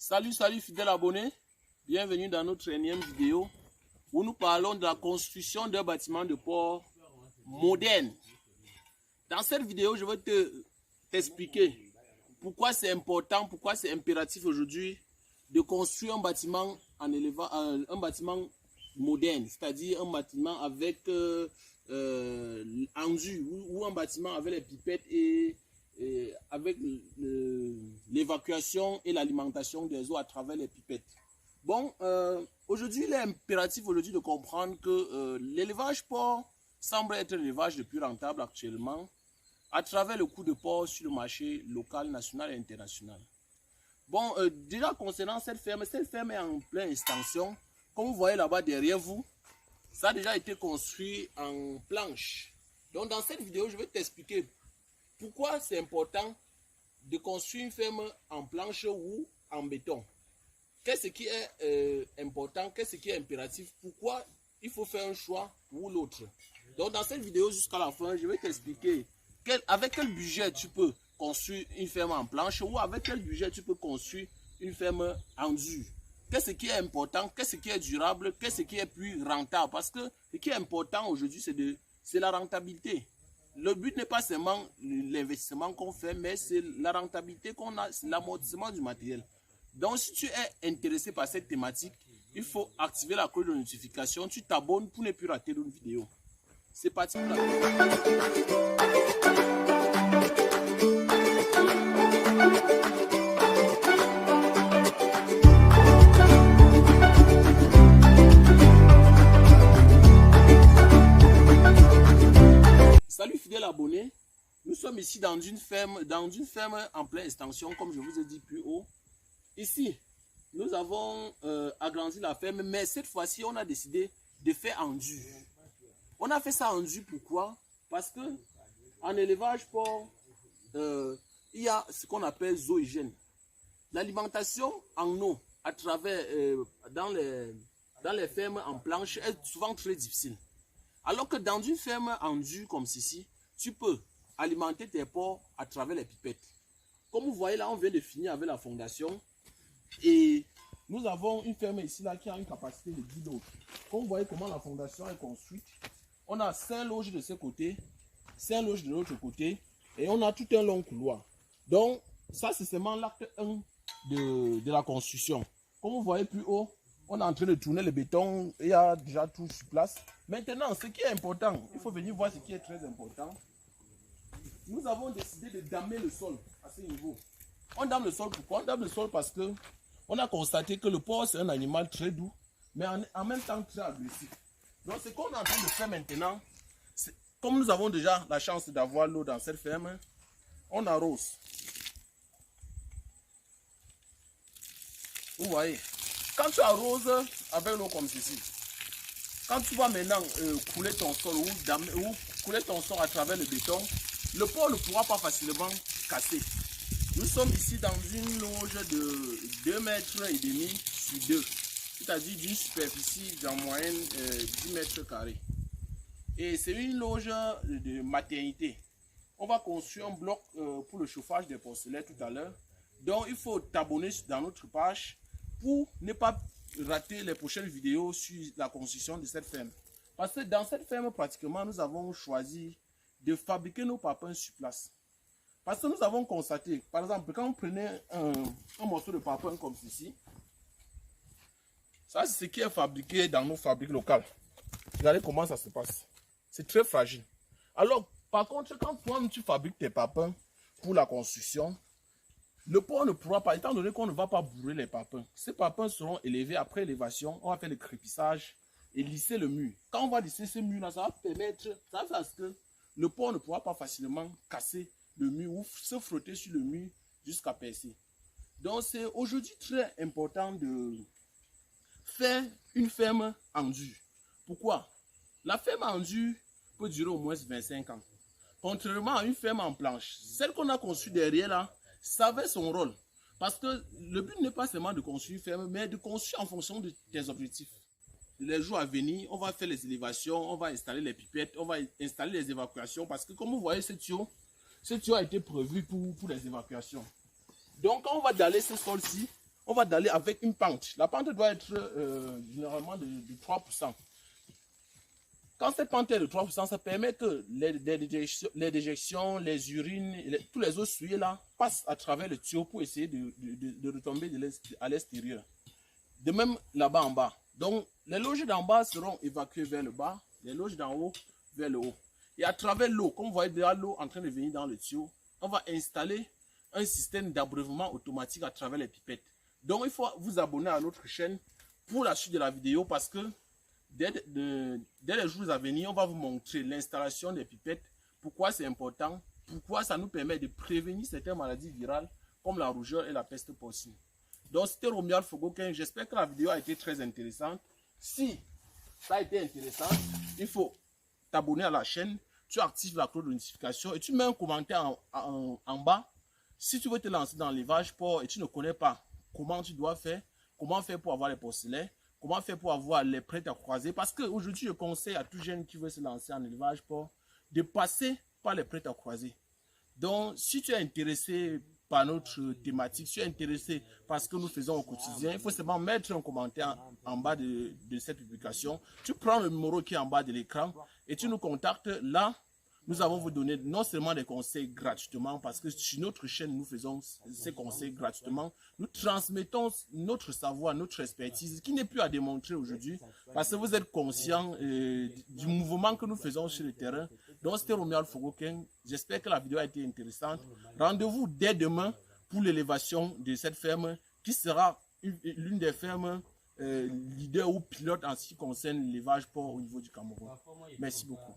Salut fidèles abonnés, bienvenue dans notre énième vidéo où nous parlons de la construction d'un bâtiment de port moderne. Dans cette vidéo, je vais t'expliquer pourquoi c'est important, pourquoi c'est impératif aujourd'hui de construire un bâtiment un bâtiment moderne, c'est-à-dire un bâtiment avec enduit ou un bâtiment avec les pipettes et avec l'évacuation et l'alimentation des eaux à travers les pipettes. Bon, aujourd'hui, il est impératif de comprendre que l'élevage porc semble être l'élevage le plus rentable actuellement à travers le coût de porc sur le marché local, national et international. Bon, déjà concernant cette ferme est en pleine extension. Comme vous voyez là-bas derrière vous, ça a déjà été construit en planche. Donc dans cette vidéo, je vais t'expliquer pourquoi c'est important de construire une ferme en planche ou en béton. Qu'est-ce qui est important, qu'est-ce qui est impératif, pourquoi il faut faire un choix ou l'autre. Donc dans cette vidéo jusqu'à la fin, je vais t'expliquer avec quel budget tu peux construire une ferme en planche ou avec quel budget tu peux construire une ferme en dur. Qu'est-ce qui est important, qu'est-ce qui est durable, qu'est-ce qui est plus rentable. Parce que ce qui est important aujourd'hui, c'est la rentabilité. Le but n'est pas seulement l'investissement qu'on fait, mais c'est la rentabilité qu'on a, c'est l'amortissement du matériel. Donc, si tu es intéressé par cette thématique, il faut activer la cloche de notification. Tu t'abonnes pour ne plus rater une vidéo. C'est parti pour la vidéo. Salut fidèles abonnés, nous sommes ici dans une ferme en pleine extension, comme je vous ai dit plus haut. Ici, nous avons agrandi la ferme, mais cette fois-ci, on a décidé de faire en dur. On a fait ça en dur, pourquoi? Parce que en élevage porc, il y a ce qu'on appelle zoohygiène. L'alimentation en eau à travers dans les fermes en planche est souvent très difficile. Alors que dans une ferme en dur comme ceci, tu peux alimenter tes porcs à travers les pipettes. Comme vous voyez là, on vient de finir avec la fondation. Et nous avons une ferme ici là qui a une capacité de 10 loges. Comme vous voyez comment la fondation est construite, on a 5 loges de ce côté, 5 loges de l'autre côté, et on a tout un long couloir. Donc ça c'est seulement l'acte 1 de la construction. Comme vous voyez plus haut, on est en train de tourner le béton, il y a déjà tout sur place. Maintenant, ce qui est important, il faut venir voir ce qui est très important. Nous avons décidé de damer le sol à ce niveau. On dame le sol pourquoi? On dame le sol parce que on a constaté que le porc c'est un animal très doux, mais en même temps très agressif. Donc ce qu'on est en train de faire maintenant, comme nous avons déjà la chance d'avoir l'eau dans cette ferme, on arrose. Vous voyez, quand tu arroses avec l'eau comme ceci, quand tu vas maintenant couler ton sol ou couler ton sol à travers le béton, le porc ne pourra pas facilement casser. Nous sommes ici dans une loge de 2,5 mètres sur 2, c'est-à-dire d'une superficie d'en moyenne 10 mètres carrés. Et c'est une loge de maternité. On va construire un bloc pour le chauffage des porcelets tout à l'heure. Donc il faut t'abonner dans notre page pour ne pas rater les prochaines vidéos sur la construction de cette ferme. Parce que dans cette ferme, pratiquement, nous avons choisi de fabriquer nos papins sur place. Parce que nous avons constaté, par exemple, quand vous prenez un morceau de papin comme ceci, ça c'est ce qui est fabriqué dans nos fabriques locales. Regardez comment ça se passe. C'est très fragile. Alors, par contre, quand toi tu fabriques tes papins pour la construction, le porc ne pourra pas, étant donné qu'on ne va pas bourrer les papins. Ces papins seront élevés après élévation. On va faire le crépissage et lisser le mur. Quand on va lisser ce mur-là, ça va permettre, ça va faire que le porc ne pourra pas facilement casser le mur ou se frotter sur le mur jusqu'à percer. Donc c'est aujourd'hui très important de faire une ferme en dur. Pourquoi? La ferme en dur peut durer au moins 25 ans. Contrairement à une ferme en planche, celle qu'on a construite derrière là, ça avait son rôle. Parce que le but n'est pas seulement de construire une ferme, mais de construire en fonction de tes objectifs. Les jours à venir, on va faire les élévations, on va installer les pipettes, on va installer les évacuations. Parce que comme vous voyez, ce tuyau a été prévu pour les évacuations. Donc quand on va daller ce sol-ci, on va d'aller avec une pente. La pente doit être généralement de 3%. Quand cette pente est de 3%, ça permet que les déjections, les urines, tous les eaux souillées là passent à travers le tuyau pour essayer de retomber à l'extérieur. De même là-bas en bas. Donc, les logis d'en bas seront évacués vers le bas, les logis d'en haut vers le haut. Et à travers l'eau, comme vous voyez déjà l'eau en train de venir dans le tuyau, on va installer un système d'abreuvement automatique à travers les pipettes. Donc, il faut vous abonner à notre chaîne pour la suite de la vidéo parce que dès les jours à venir, on va vous montrer l'installation des pipettes, pourquoi c'est important, pourquoi ça nous permet de prévenir certaines maladies virales comme la rougeur et la peste porcine. Donc, c'était Romuald Fogoken. J'espère que la vidéo a été très intéressante. Si ça a été intéressant, il faut t'abonner à la chaîne, tu actives la cloche de notification et tu mets un commentaire en bas. Si tu veux te lancer dans l'élevage porc et tu ne connais pas comment tu dois faire, comment faire pour avoir les porcelets, comment faire pour avoir les prêts à croiser. Parce qu'aujourd'hui, je conseille à tout jeune qui veut se lancer en élevage porc de passer par les prêts à croiser. Donc, si tu es intéressé par notre thématique, si tu es intéressé par ce que nous faisons au quotidien, il faut seulement mettre un commentaire en bas de cette publication. Tu prends le numéro qui est en bas de l'écran et tu nous contactes. Là, nous allons vous donner non seulement des conseils gratuitement, parce que sur notre chaîne, nous faisons ces conseils gratuitement. Nous transmettons notre savoir, notre expertise, qui n'est plus à démontrer aujourd'hui, parce que vous êtes conscient du mouvement que nous faisons sur le terrain. Donc, c'était Romuald Fogoken. J'espère que la vidéo a été intéressante. Rendez-vous dès demain pour l'élévation de cette ferme, qui sera l'une des fermes leaders ou pilotes en ce qui concerne l'élevage porc au niveau du Cameroun. Merci beaucoup.